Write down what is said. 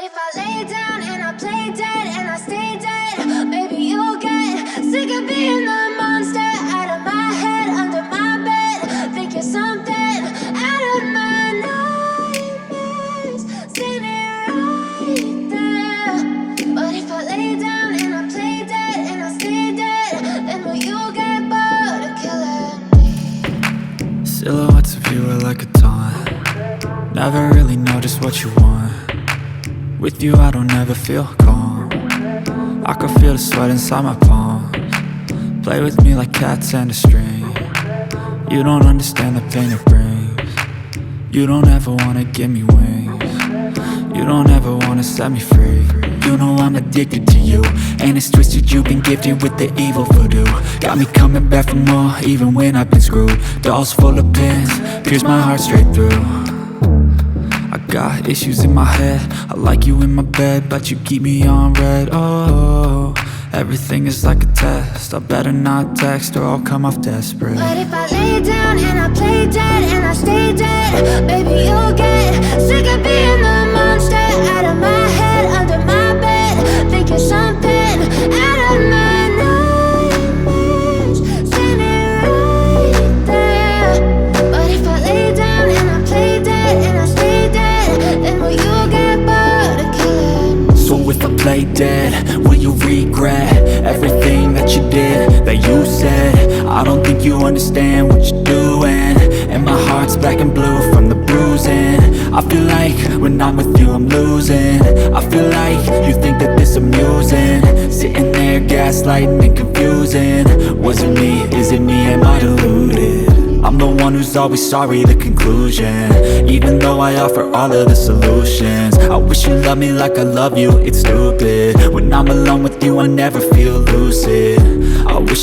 if I lay down and I play dead and I stay dead, maybe you'll get sick of being the monster out of my head, under my bed. Think you're something out of my nightmares, standing right there. But if I lay down and I play dead and I stay dead, then will you get bored of killing me? Silhouettes of you are like a taunt. Never really know just what you want. With you I don't ever feel calm. I can feel the sweat inside my palms. Play with me like cats and a string. You don't understand the pain it brings. You don't ever wanna give me wings. You don't ever wanna set me free. You know I'm addicted to you, and it's twisted, you've been gifted with the evil voodoo. Got me coming back for more, even when I've been screwed. Dolls full of pins, pierce my heart straight through. I got issues in my head, I like you in my bed, but you keep me on red. Oh, everything is like a test, I better not text or I'll come off desperate. But if I lay down and I play dead and I stay dead, baby you'll get sick of being the monster out of my head, under my bed. Think you're something out of my nightmares, standing right there. But if I lay down and I play dead and I stay dead, then will you get bored of killing me? So if I play dead, will you regret everything that you did, that you said? I don't think you understand what you're doing, and my heart's black and blue from the bruising. I feel like when I'm with you I'm losing. I feel like you think that this amusing, sitting there gaslighting and confusing. Was it me? Is it me? Am I deluded? I'm the one who's always sorry, the conclusion, even though I offer all of the solutions. I wish you loved me like I love you, it's stupid. When I'm alone with you I never feel lucid. I wish